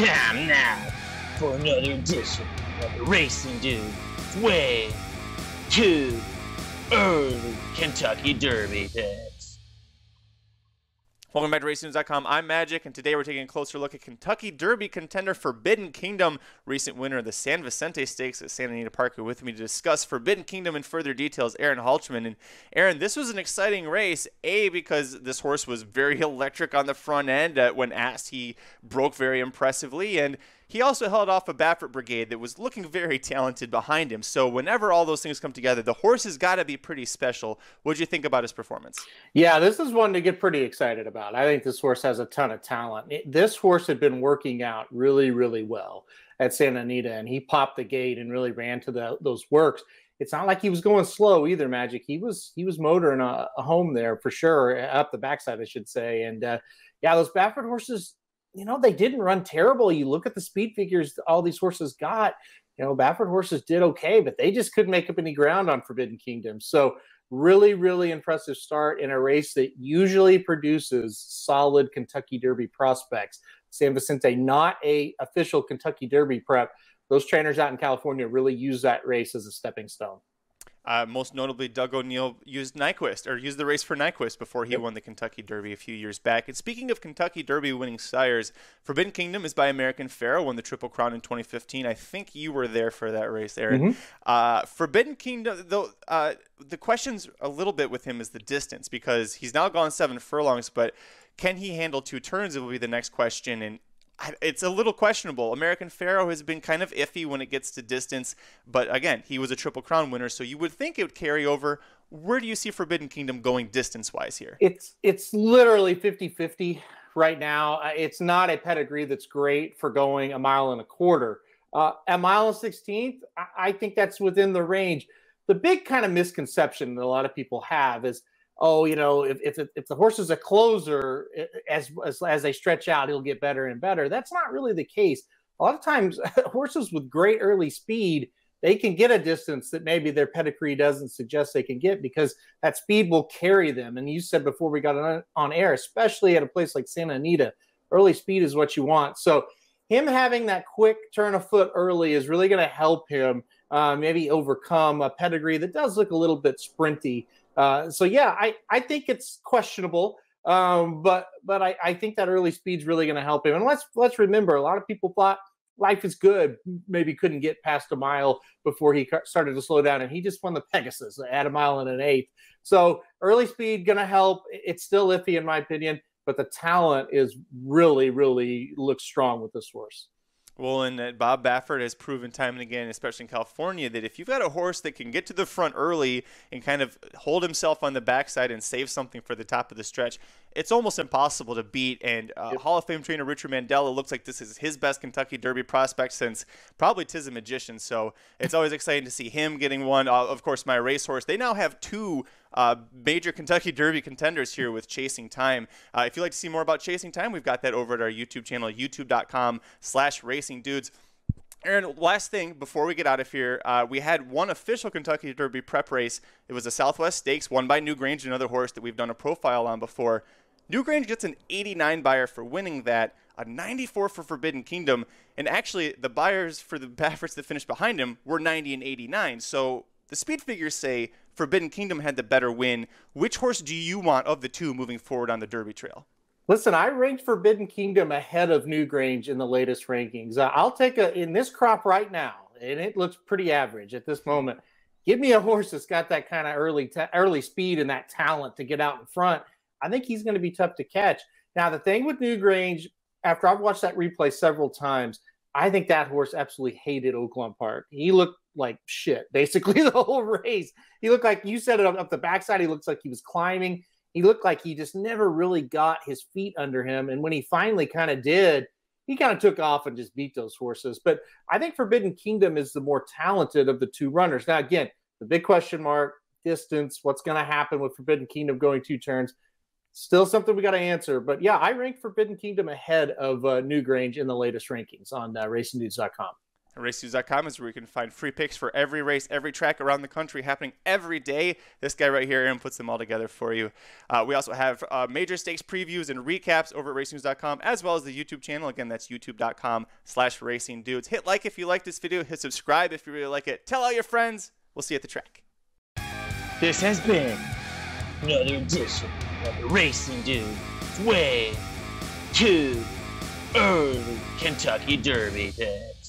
Time now for another edition of the Racing Dudes Way Too Early Kentucky Derby picks. Welcome back to RacingNews.com. I'm Magic, and today we're taking a closer look at Kentucky Derby contender Forbidden Kingdom, recent winner of the San Vicente Stakes at Santa Anita Park. With me to discuss Forbidden Kingdom in further details, Aaron Halchman. And Aaron, this was an exciting race, because this horse was very electric on the front end. When asked, he broke very impressively, and he also held off a Baffert brigade that was looking very talented behind him. So whenever all those things come together, the horse has got to be pretty special. What did you think about his performance? Yeah, this is one to get pretty excited about. I think this horse has a ton of talent. This horse had been working out really, really well at Santa Anita, and he popped the gate and really ran to those works. It's not like he was going slow either, Magic. He was motoring a home there for sure, up the backside, I should say. And yeah, those Baffert horses, they didn't run terrible. You look at the speed figures all these horses got, Baffert horses did okay, but they just couldn't make up any ground on Forbidden Kingdom. So really, really impressive start in a race that usually produces solid Kentucky Derby prospects. San Vicente, not a official Kentucky Derby prep. Those trainers out in California really use that race as a stepping stone. Most notably, Doug O'Neill used the race for Nyquist before he won the Kentucky Derby a few years back. And speaking of Kentucky Derby winning sires, Forbidden Kingdom is by American Pharoah, won the Triple Crown in 2015. I think you were there for that race, Aaron. Forbidden Kingdom, though, the question's a little bit with him is the distance, because he's now gone 7 furlongs, but can he handle 2 turns? It will be the next question. And it's a little questionable. American Pharoah has been kind of iffy when it gets to distance, but again, he was a Triple Crown winner, so you would think it would carry over. Where do you see Forbidden Kingdom going distance-wise here? It's literally 50-50 right now. It's not a pedigree that's great for going 1.25 miles. A 1.16 miles, I think that's within the range. The big kind of misconception that a lot of people have is, if the horse is a closer, as they stretch out, he'll get better and better. That's not really the case. A lot of times, horses with great early speed, they can get a distance that maybe their pedigree doesn't suggest they can get, because that speed will carry them. And you said before we got on air, especially at a place like Santa Anita, early speed is what you want. So him having that quick turn of foot early is really going to help him maybe overcome a pedigree that does look a little bit sprinty. So yeah, I think it's questionable, but I think that early speed's really going to help him. And let's remember, a lot of people thought Life is Good maybe couldn't get past 1 mile before he started to slow down, and he just won the Pegasus at 1 1/8 miles. So early speed going to help. It's still iffy in my opinion, but the talent is really, really looks strong with this horse. Well, and Bob Baffert has proven time and again, especially in California, that if you've got a horse that can get to the front early and kind of hold himself on the backside and save something for the top of the stretch, it's almost impossible to beat. And Hall of Fame trainer Richard Mandella looks like this is his best Kentucky Derby prospect since probably Tis a Magician. So it's always exciting to see him getting one. Of course, my racehorse. They now have 2 major Kentucky Derby contenders here with Chasing Time. If you'd like to see more about Chasing Time, we've got that over at our YouTube channel, youtube.com/racingdudes. Aaron, last thing before we get out of here, we had one official Kentucky Derby prep race. It was a Southwest Stakes won by Newgrange, another horse that we've done a profile on before. Newgrange gets an 89 buyer for winning that, a 94 for Forbidden Kingdom, and actually the buyers for the Bafferts that finished behind him were 90 and 89. So the speed figures say Forbidden Kingdom had the better win. Which horse do you want of the 2 moving forward on the Derby trail? Listen, I ranked Forbidden Kingdom ahead of Newgrange in the latest rankings. I'll take in this crop right now, and it looks pretty average at this moment. Give me a horse that's got that kind of early speed and that talent to get out in front. I think he's going to be tough to catch. Now, the thing with Newgrange, after I've watched that replay several times, I think that horse absolutely hated Oaklawn Park. He looked like shit, basically, the whole race. He looked like, you said it up the backside, he looks like he was climbing. He looked like he just never really got his feet under him. And when he finally kind of did, he kind of took off and just beat those horses. But I think Forbidden Kingdom is the more talented of the 2 runners. Now, again, the big question mark, distance, what's going to happen with Forbidden Kingdom going 2 turns? Still something we got to answer. But yeah, I ranked Forbidden Kingdom ahead of Newgrange in the latest rankings on racingdudes.com. RaceNews.com is where you can find free picks for every race, every track around the country happening every day. This guy right here, Aaron, puts them all together for you. We also have major stakes previews and recaps over at RaceNews.com, as well as the YouTube channel. Again, that's youtube.com/racingdudes. Hit like if you like this video. Hit subscribe if you really like it. Tell all your friends. We'll see you at the track. This has been another edition of the Racing Dudes Way Too Early Kentucky Derby Pit.